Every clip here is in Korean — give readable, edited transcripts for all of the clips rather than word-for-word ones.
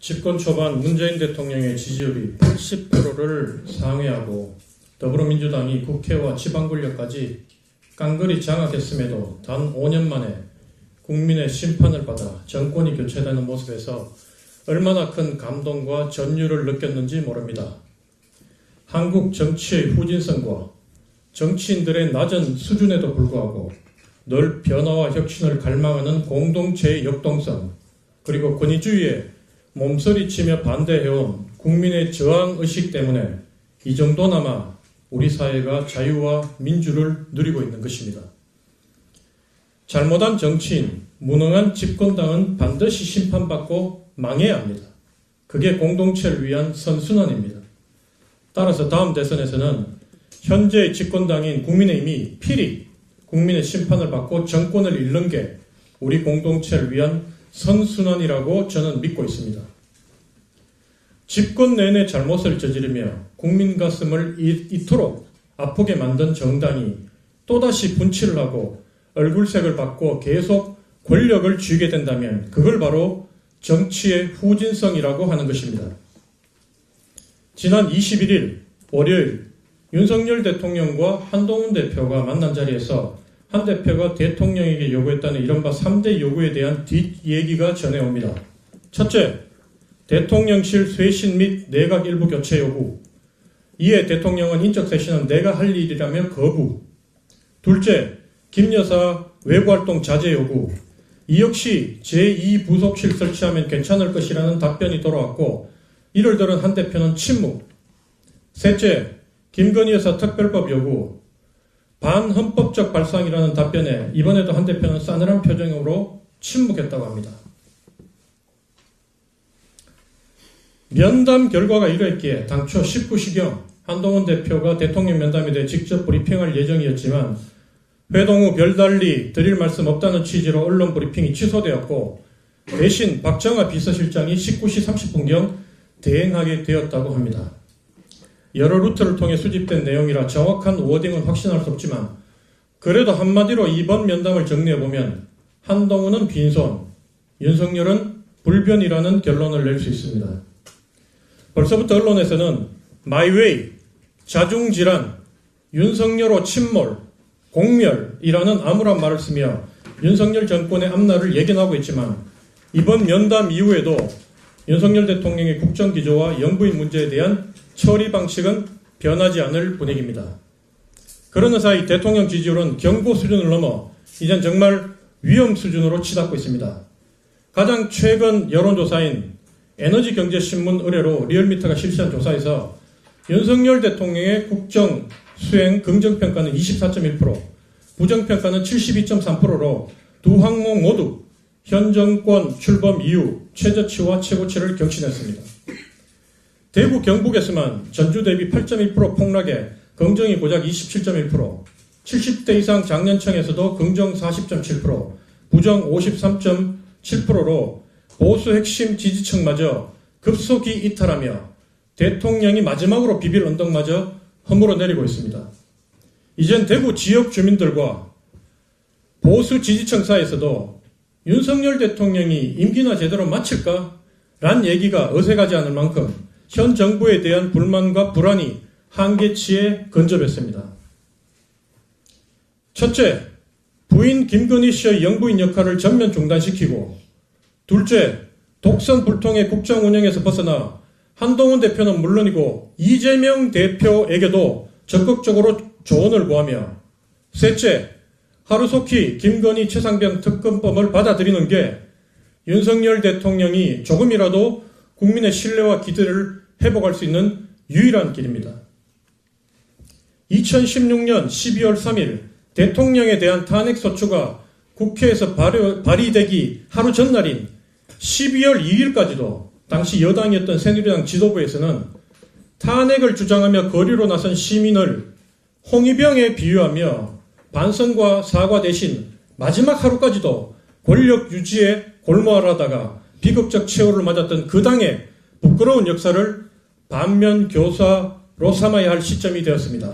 집권 초반 문재인 대통령의 지지율이 80%를 상회하고 더불어민주당이 국회와 지방권력까지 깡그리 장악했음에도 단 5년 만에 국민의 심판을 받아 정권이 교체되는 모습에서 얼마나 큰 감동과 전율을 느꼈는지 모릅니다. 한국 정치의 후진성과 정치인들의 낮은 수준에도 불구하고 늘 변화와 혁신을 갈망하는 공동체의 역동성, 그리고 권위주의에 몸서리치며 반대해온 국민의 저항의식 때문에 이 정도나마 우리 사회가 자유와 민주를 누리고 있는 것입니다. 잘못한 정치인, 무능한 집권당은 반드시 심판받고 망해야 합니다. 그게 공동체를 위한 선순환입니다. 따라서 다음 대선에서는 현재의 집권당인 국민의힘이 필히 국민의 심판을 받고 정권을 잃는 게 우리 공동체를 위한 선순환이라고 저는 믿고 있습니다. 집권 내내 잘못을 저지르며 국민 가슴을 이토록 아프게 만든 정당이 또다시 분칠을 하고 얼굴색을 바꿔 계속 권력을 쥐게 된다면 그걸 바로 정치의 후진성이라고 하는 것입니다. 지난 21일 월요일 윤석열 대통령과 한동훈 대표가 만난 자리에서 한 대표가 대통령에게 요구했다는 이른바 3대 요구에 대한 뒷얘기가 전해옵니다. 첫째, 대통령실 쇄신 및 내각 일부 교체 요구. 이에 대통령은 인적 쇄신은 내가 할 일이라며 거부. 둘째, 김 여사 외부활동 자제 요구. 이 역시 제2부속실 설치하면 괜찮을 것이라는 답변이 돌아왔고 이를 들은 한 대표는 침묵. 셋째, 김건희 여사 특별법 요구. 반헌법적 발상이라는 답변에 이번에도 한 대표는 싸늘한 표정으로 침묵했다고 합니다. 면담 결과가 이랬기에 당초 19시경 한동훈 대표가 대통령 면담에 대해 직접 브리핑할 예정이었지만 회동 후 별달리 드릴 말씀 없다는 취지로 언론 브리핑이 취소되었고 대신 박정아 비서실장이 19시 30분경 대행하게 되었다고 합니다. 여러 루트를 통해 수집된 내용이라 정확한 워딩은 확신할 수 없지만 그래도 한마디로 이번 면담을 정리해보면 한동훈은 빈손, 윤석열은 불변이라는 결론을 낼 수 있습니다. 벌써부터 언론에서는 마이웨이, 자중질환, 윤석열호 침몰, 공멸이라는 암울한 말을 쓰며 윤석열 정권의 앞날을 예견하고 있지만 이번 면담 이후에도 윤석열 대통령의 국정기조와 영부인 문제에 대한 처리 방식은 변하지 않을 분위기입니다. 그러는 사이 대통령 지지율은 경고 수준을 넘어 이젠 정말 위험 수준으로 치닫고 있습니다. 가장 최근 여론조사인 에너지경제신문 의뢰로 리얼미터가 실시한 조사에서 윤석열 대통령의 국정 수행 긍정평가는 24.1%, 부정평가는 72.3%로 두 항목 모두 현 정권 출범 이후 최저치와 최고치를 경신했습니다. 대구 경북에서만 전주 대비 8.1% 폭락에 긍정이 고작 27.1%, 70대 이상 장년층에서도 긍정 40.7%, 부정 53.7%로 보수 핵심 지지층마저 급속히 이탈하며 대통령이 마지막으로 비빌 언덕마저 허물어 내리고 있습니다. 이젠 대구 지역 주민들과 보수 지지층 사이에서도 윤석열 대통령이 임기나 제대로 마칠까? 란 얘기가 어색하지 않을 만큼 현 정부에 대한 불만과 불안이 한계치에 근접했습니다. 첫째, 부인 김건희 씨의 영부인 역할을 전면 중단시키고 둘째, 독선 불통의 국정 운영에서 벗어나 한동훈 대표는 물론이고 이재명 대표에게도 적극적으로 조언을 구하며 셋째, 하루속히 김건희 최상병 특검법을 받아들이는 게 윤석열 대통령이 조금이라도 국민의 신뢰와 기대를 회복할 수 있는 유일한 길입니다. 2016년 12월 3일 대통령에 대한 탄핵소추가 국회에서 발의되기 하루 전날인 12월 2일까지도 당시 여당이었던 새누리당 지도부에서는 탄핵을 주장하며 거리로 나선 시민을 홍위병에 비유하며 반성과 사과 대신 마지막 하루까지도 권력 유지에 골몰하다가 비극적 최후를 맞았던 그 당의 부끄러운 역사를 반면 교사로 삼아야 할 시점이 되었습니다.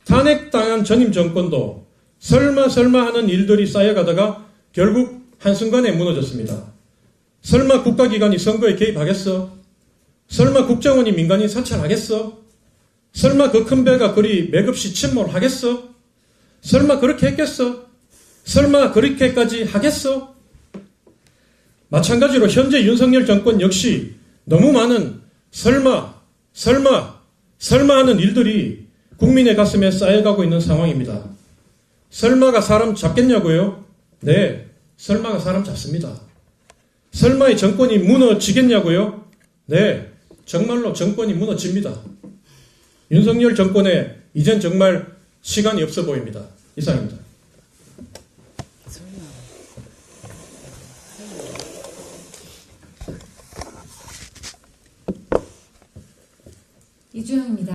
탄핵당한 전임 정권도 설마 하는 일들이 쌓여가다가 결국 한순간에 무너졌습니다. 설마 국가기관이 선거에 개입하겠어? 설마 국정원이 민간인 사찰하겠어? 설마 그 큰 배가 그리 맥없이 침몰하겠어? 설마 그렇게 했겠어? 설마 그렇게까지 하겠어? 마찬가지로 현재 윤석열 정권 역시 너무 많은 설마 하는 일들이 국민의 가슴에 쌓여가고 있는 상황입니다. 설마가 사람 잡겠냐고요? 네, 설마가 사람 잡습니다. 설마의 정권이 무너지겠냐고요? 네, 정말로 정권이 무너집니다. 윤석열 정권에 이젠 정말 시간이 없어 보입니다. 이상입니다. 이주영입니다.